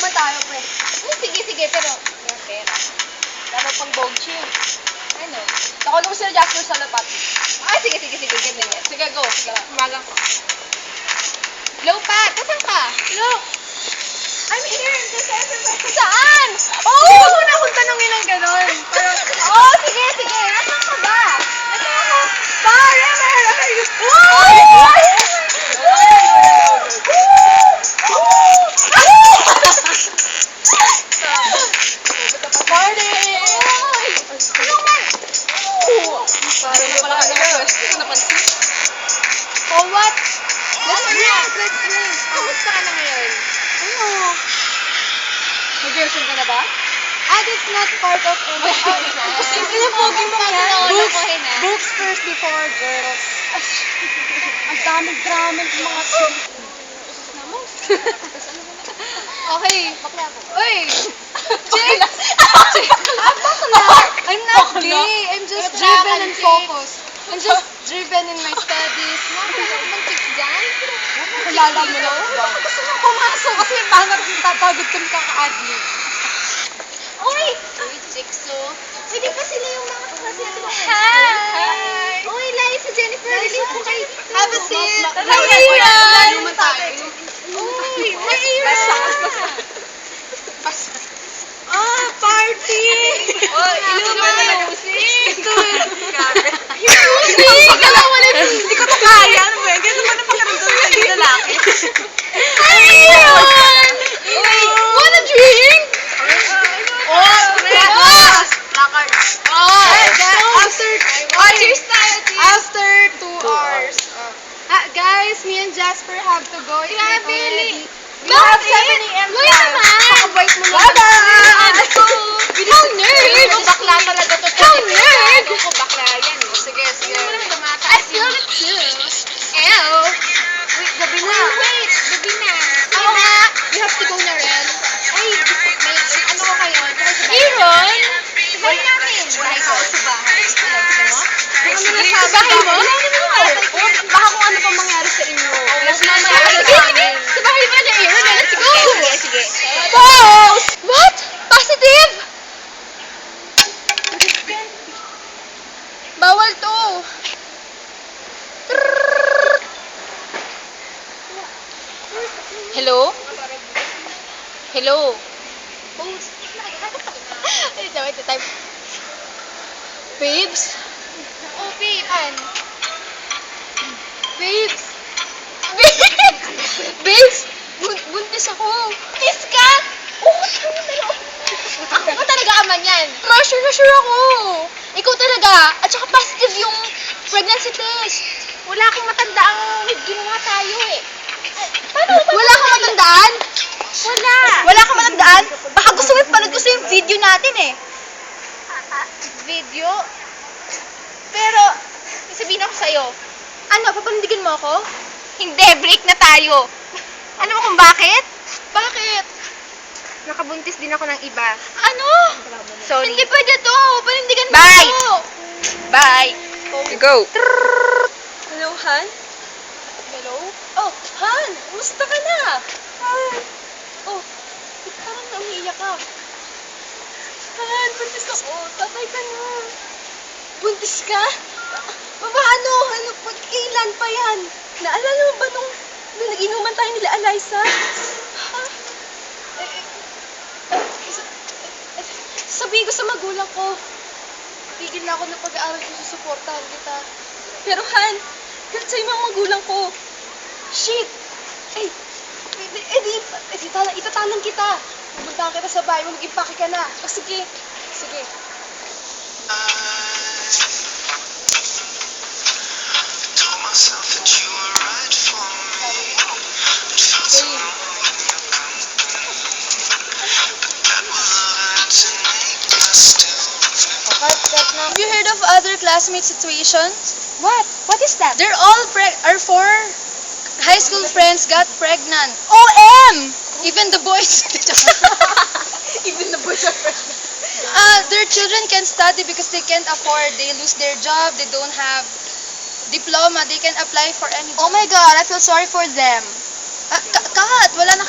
naman tayo, pre. Sige, pero may pera. Lalo pang bongchi. Ano? Nakulong ko sila Jasper sa lapat. Ay, sige, ganyan. Sige, go. Umaga ko. Hello, Pat. Saan ka? Hello. I'm here. Just everywhere. Saan? Oh! Hindi mo na akong tanongin ng gano'n. Parang, Oh, sige. Nasaan ka ba? nasaan ako? Pare, where are you? Party! Ano man? Parang pala ka na-request. Hindi ko napansin. Oh, what? Let's drink. Kamusta ka na ngayon? Ano? Mag-girlfriend ka na ba? That's not part of any. Sino yung pogi mo yan? Lokohin na. Books first before girls. Ang daming mga Okay. Bakla ako. Uy! Chick! I'm not gay. I'm just driven and focused. I'm just driven in my studies. Nakakalaman bang chicks dyan? Kilala mo na ba? Gusto mo pumasok kasi bangat yung tatagod kami kaka-adlib. Uy, chicks, so. Pwede ba sila yung mga kaklase natin? Hi! Uy, Liza, Jennifer, Liza, release mo kayo. Have a seat. Hi, Hi, Aaron! Naman tayo. Uy, hi, Aaron! Party! Uy, inuman na Ito. music. Hindi ko to kaya. Ano ba yan? Ganun ba na pagkaramdam sa iyo lalaki? Hi, Aaron! Uy, wanna drink? After 2 hours. Guys, me and Jasper have to go. It's late already. We have 7 a.m. Uy, class. naman! Pakabait mo na. Bye-bye! How nerd! Bakla talaga to. How nerd! Ako bakla yan. Sige. I feel it too. Ew. Wait, gabi na. Wait, gabi na. Oo. We have to go na rin. Ay, may ano ko kayo? Aaron? Sabay namin. Wala ka sa bahay. Sa bahay mo? Baka kung ano pa mangyari sa inyo. Sige. Sa bahay ba niya, Aaron? Let's go! Sige. Pause! What? Positive? Bawal to. Hello? Wait, time. Babes? Oh, babe. Babes? Babes? Buntis ako. Buntis ka? Oo, ako ka talaga ama niyan. Sure ako. Ikaw talaga. At saka positive yung pregnancy test. Wala akong matandaang ginawa tayo eh. Wala akong matandaan? Wala kang matandaan? Baka gusto mo ipanood ko sa yung video natin eh. Video? Pero, sabihin ako sa'yo. Ano, papanindigan mo ako? Hindi, break na tayo. Ano mo kung bakit? Bakit? Nakabuntis din ako ng iba. Ano? Sorry. Hindi pwede to. Panindigan mo Bye! ako. Bye! Go! Hello, Han? Hello? Oh, Han! Kumusta ka na? Hi! Oh, parang umiiyak ka. Han, buntis ako. Tatay ka na. Buntis ka? Paano? Ano? Kailan pa yan? Naalala mo ba nung nag-inuman tayo nila Eliza? Ha? Sabihin ko sa magulang ko. Tigil na ako ng pag-aaral ko, susuportahan kita. Pero Han, galit sa'yo mga magulang ko. Shit! Ay, itatalang kita. Pupuntahan kita sa bahay mo, mag-impake ka na. O sige. Told myself that you were right for me. It felt so wrong when you but that was love to make us still. Have you heard of other classmate situations? What? What is that? They're all our 4 high school friends got pregnant. OM! Even the boys. Even the boys are pregnant. Their children can study because they can't afford. They lose their job. They don't have diploma. They can apply for any job. Oh my God, I feel sorry for them. Kat, wala na